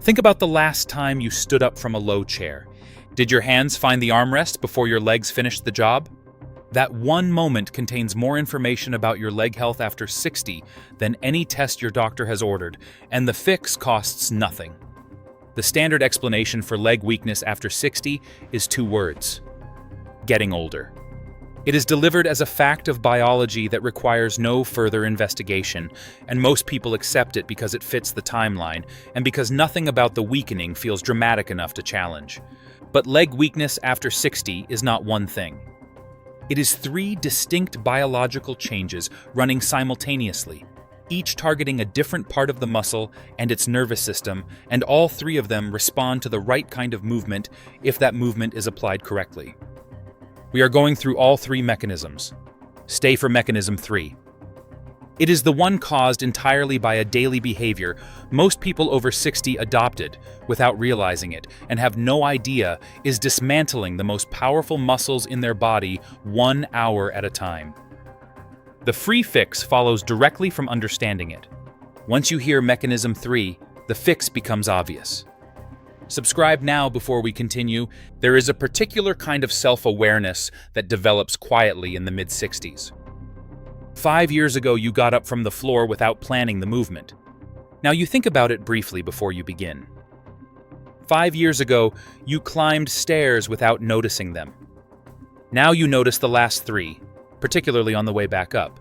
Think about the last time you stood up from a low chair. Did your hands find the armrest before your legs finished the job? That one moment contains more information about your leg health after 60 than any test your doctor has ordered, and the fix costs nothing. The standard explanation for leg weakness after 60 is 2 words: getting older. It is delivered as a fact of biology that requires no further investigation, and most people accept it because it fits the timeline, and because nothing about the weakening feels dramatic enough to challenge. But leg weakness after 60 is not one thing. It is 3 distinct biological changes running simultaneously, each targeting a different part of the muscle and its nervous system, and all 3 of them respond to the right kind of movement if that movement is applied correctly. We are going through all 3 mechanisms. Stay for mechanism 3. It is the one caused entirely by a daily behavior most people over 60 adopted without realizing it and have no idea is dismantling the most powerful muscles in their body 1 hour at a time. The free fix follows directly from understanding it. Once you hear mechanism 3, the fix becomes obvious. Subscribe now before we continue. There is a particular kind of self-awareness that develops quietly in the mid-60s. 5 years ago, you got up from the floor without planning the movement. Now you think about it briefly before you begin. 5 years ago, you climbed stairs without noticing them. Now you notice the last 3, particularly on the way back up.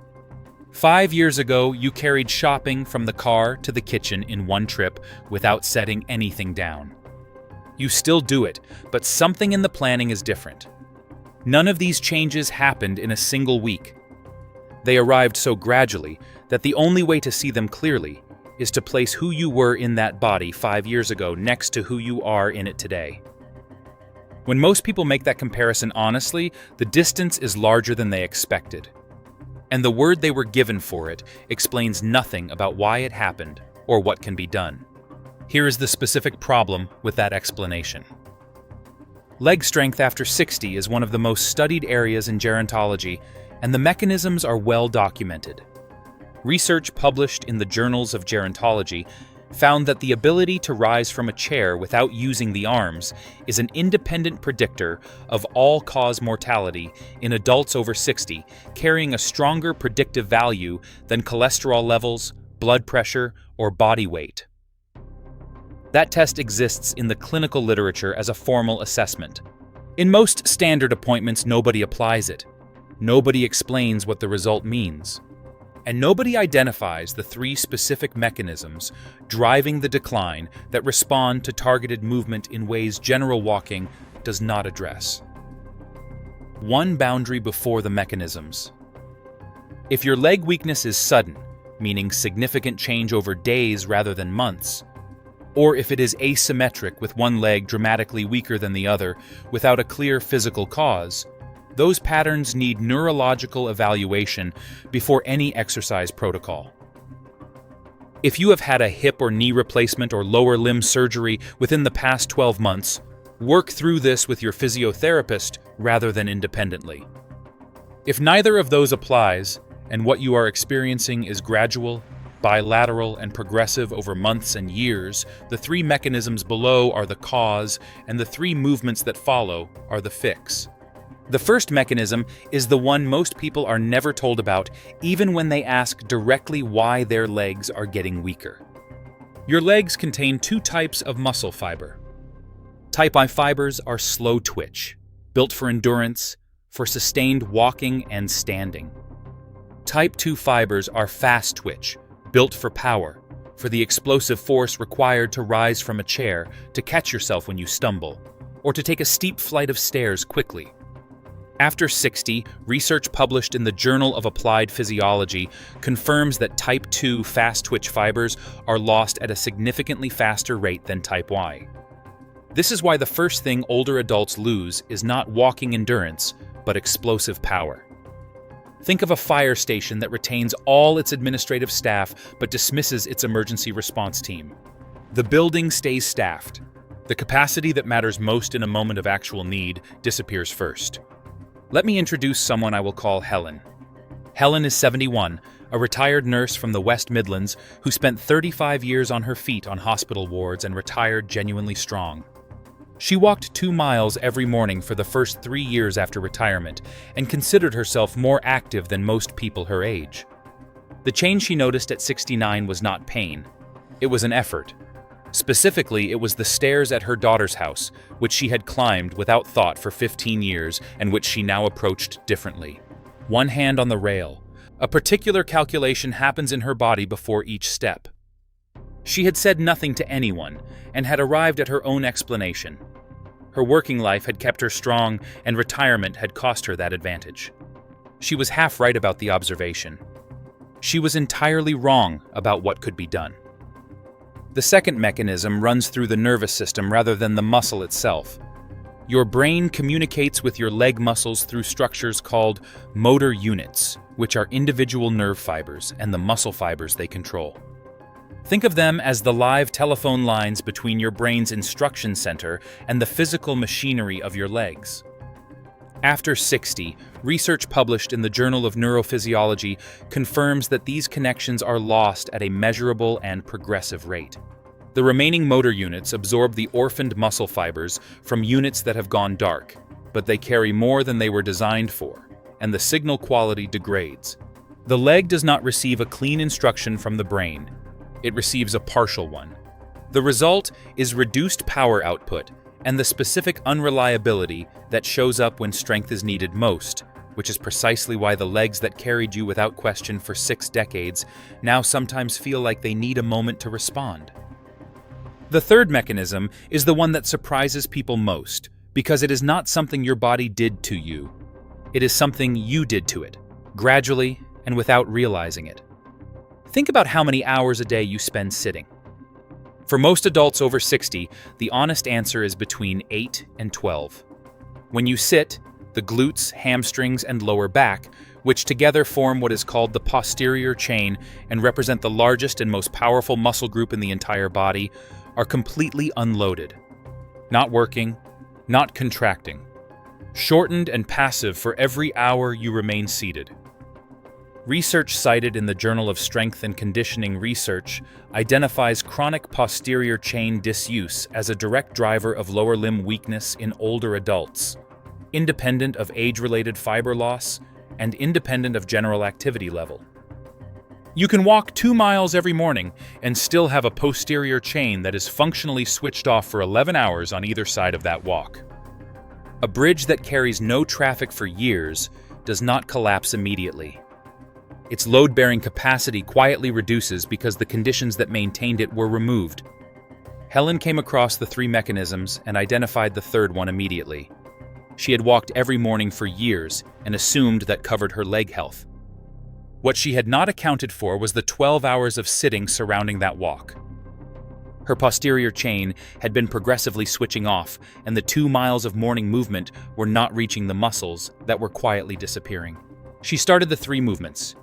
5 years ago, you carried shopping from the car to the kitchen in one trip without setting anything down. You still do it, but something in the planning is different. None of these changes happened in a single week. They arrived so gradually that the only way to see them clearly is to place who you were in that body 5 years ago next to who you are in it today. When most people make that comparison honestly, the distance is larger than they expected. And the word they were given for it explains nothing about why it happened or what can be done. Here is the specific problem with that explanation. Leg strength after 60 is one of the most studied areas in gerontology, and the mechanisms are well documented. Research published in the Journals of Gerontology found that the ability to rise from a chair without using the arms is an independent predictor of all-cause mortality in adults over 60, carrying a stronger predictive value than cholesterol levels, blood pressure, or body weight. That test exists in the clinical literature as a formal assessment. In most standard appointments, nobody applies it. Nobody explains what the result means. And nobody identifies the 3 specific mechanisms driving the decline that respond to targeted movement in ways general walking does not address. One boundary before the mechanisms. If your leg weakness is sudden, meaning significant change over days rather than months, or if it is asymmetric with one leg dramatically weaker than the other without a clear physical cause, those patterns need neurological evaluation before any exercise protocol. If you have had a hip or knee replacement or lower limb surgery within the past 12 months, work through this with your physiotherapist rather than independently. If neither of those applies, and what you are experiencing is gradual, bilateral, and progressive over months and years, the 3 mechanisms below are the cause, and the 3 movements that follow are the fix. The first mechanism is the one most people are never told about, even when they ask directly why their legs are getting weaker. Your legs contain 2 types of muscle fiber. Type I fibers are slow twitch, built for endurance, for sustained walking and standing. Type 2 fibers are fast twitch, built for power, for the explosive force required to rise from a chair, to catch yourself when you stumble, or to take a steep flight of stairs quickly. After 60, research published in the Journal of Applied Physiology confirms that type 2 fast-twitch fibers are lost at a significantly faster rate than type Y. This is why the first thing older adults lose is not walking endurance, but explosive power. Think of a fire station that retains all its administrative staff but dismisses its emergency response team. The building stays staffed. The capacity that matters most in a moment of actual need disappears first. Let me introduce someone I will call Helen. Helen is 71, a retired nurse from the West Midlands who spent 35 years on her feet on hospital wards and retired genuinely strong. She walked 2 miles every morning for the first 3 years after retirement and considered herself more active than most people her age. The change she noticed at 69 was not pain. It was an effort. Specifically, it was the stairs at her daughter's house, which she had climbed without thought for 15 years and which she now approached differently. One hand on the rail. A particular calculation happens in her body before each step. She had said nothing to anyone and had arrived at her own explanation. Her working life had kept her strong and retirement had cost her that advantage. She was half right about the observation. She was entirely wrong about what could be done. The second mechanism runs through the nervous system rather than the muscle itself. Your brain communicates with your leg muscles through structures called motor units, which are individual nerve fibers and the muscle fibers they control. Think of them as the live telephone lines between your brain's instruction center and the physical machinery of your legs. After 60, research published in the Journal of Neurophysiology confirms that these connections are lost at a measurable and progressive rate. The remaining motor units absorb the orphaned muscle fibers from units that have gone dark, but they carry more than they were designed for, and the signal quality degrades. The leg does not receive a clean instruction from the brain. It receives a partial one. The result is reduced power output and the specific unreliability that shows up when strength is needed most, which is precisely why the legs that carried you without question for 6 decades now sometimes feel like they need a moment to respond. The third mechanism is the one that surprises people most, because it is not something your body did to you. It is something you did to it, gradually and without realizing it. Think about how many hours a day you spend sitting. For most adults over 60, the honest answer is between 8 and 12. When you sit, the glutes, hamstrings, and lower back, which together form what is called the posterior chain and represent the largest and most powerful muscle group in the entire body, are completely unloaded. Not working, not contracting. Shortened and passive for every hour you remain seated. Research cited in the Journal of Strength and Conditioning Research identifies chronic posterior chain disuse as a direct driver of lower limb weakness in older adults, independent of age-related fiber loss and independent of general activity level. You can walk 2 miles every morning and still have a posterior chain that is functionally switched off for 11 hours on either side of that walk. A bridge that carries no traffic for years does not collapse immediately. Its load-bearing capacity quietly reduces because the conditions that maintained it were removed. Helen came across the 3 mechanisms and identified the third one immediately. She had walked every morning for years and assumed that covered her leg health. What she had not accounted for was the 12 hours of sitting surrounding that walk. Her posterior chain had been progressively switching off, and the 2 miles of morning movement were not reaching the muscles that were quietly disappearing. She started the 3 movements.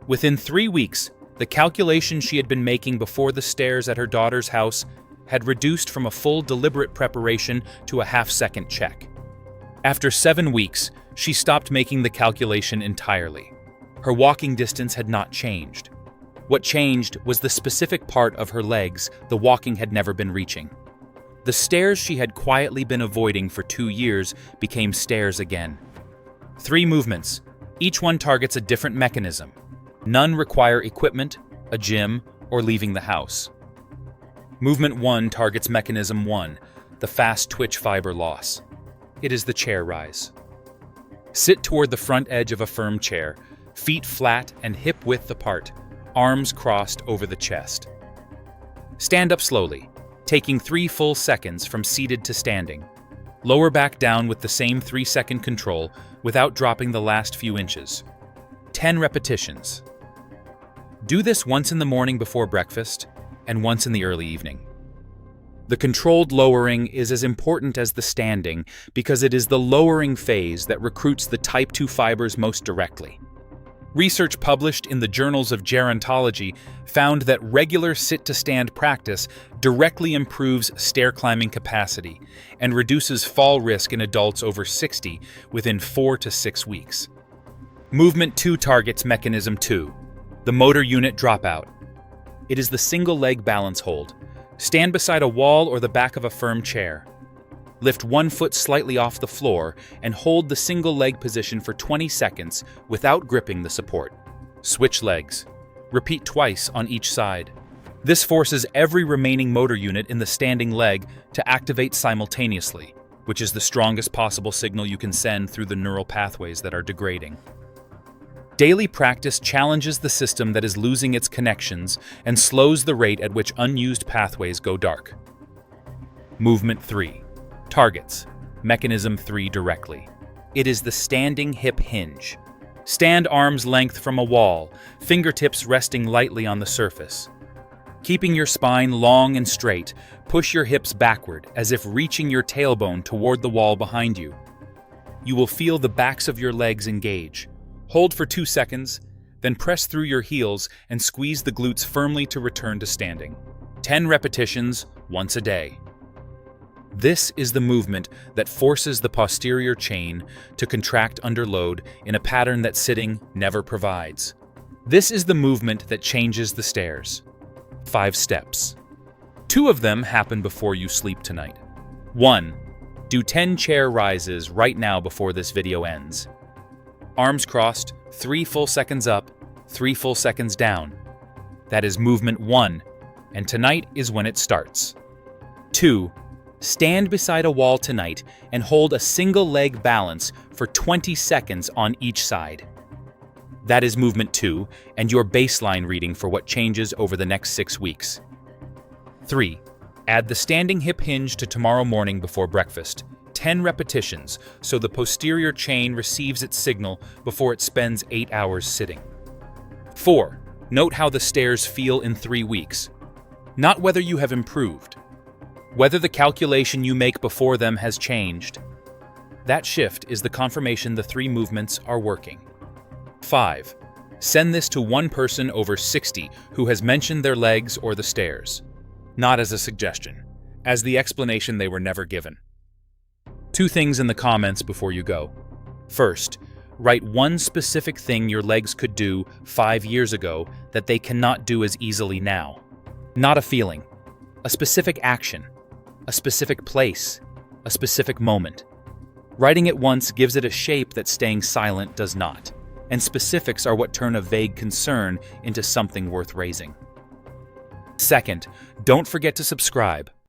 Within 3 weeks, the calculation she had been making before the stairs at her daughter's house had reduced from a full deliberate preparation to a half-second check. After 7 weeks, she stopped making the calculation entirely. Her walking distance had not changed. What changed was the specific part of her legs the walking had never been reaching. The stairs she had quietly been avoiding for 2 years became stairs again. 3 movements. Each one targets a different mechanism. None require equipment, a gym, or leaving the house. Movement 1 targets mechanism 1, the fast twitch fiber loss. It is the chair rise. Sit toward the front edge of a firm chair, feet flat and hip-width apart, arms crossed over the chest. Stand up slowly, taking 3 full seconds from seated to standing. Lower back down with the same 3-second control without dropping the last few inches. 10 repetitions. Do this once in the morning before breakfast and once in the early evening. The controlled lowering is as important as the standing because it is the lowering phase that recruits the type 2 fibers most directly. Research published in the journals of gerontology found that regular sit-to-stand practice directly improves stair climbing capacity and reduces fall risk in adults over 60 within 4 to 6 weeks. Movement 2 targets mechanism 2, The motor unit dropout. It is the single leg balance hold. Stand beside a wall or the back of a firm chair. Lift one foot slightly off the floor and hold the single leg position for 20 seconds without gripping the support. Switch legs. Repeat twice on each side. This forces every remaining motor unit in the standing leg to activate simultaneously, which is the strongest possible signal you can send through the neural pathways that are degrading. Daily practice challenges the system that is losing its connections and slows the rate at which unused pathways go dark. Movement 3. Targets. Mechanism 3 directly. It is the standing hip hinge. Stand arm's length from a wall, fingertips resting lightly on the surface. Keeping your spine long and straight, push your hips backward as if reaching your tailbone toward the wall behind you. You will feel the backs of your legs engage. Hold for 2 seconds, then press through your heels and squeeze the glutes firmly to return to standing. 10 repetitions, once a day. This is the movement that forces the posterior chain to contract under load in a pattern that sitting never provides. This is the movement that changes the stairs. 5 steps. 2 of them happen before you sleep tonight. 1. Do 10 chair rises right now before this video ends. Arms crossed, 3 full seconds up, 3 full seconds down. That is movement 1, and tonight is when it starts. 2. Stand beside a wall tonight and hold a single leg balance for 20 seconds on each side. That is movement 2 and your baseline reading for what changes over the next 6 weeks. 3. Add the standing hip hinge to tomorrow morning before breakfast. 10 repetitions so the posterior chain receives its signal before it spends 8 hours sitting. 4. Note how the stairs feel in 3 weeks. Not whether you have improved. Whether the calculation you make before them has changed. That shift is the confirmation the 3 movements are working. 5. Send this to one person over 60 who has mentioned their legs or the stairs. Not as a suggestion, as the explanation they were never given. 2 things in the comments before you go. First, write one specific thing your legs could do 5 years ago that they cannot do as easily now. Not a feeling, a specific action, a specific place, a specific moment. Writing it once gives it a shape that staying silent does not, and specifics are what turn a vague concern into something worth raising. Second, don't forget to subscribe.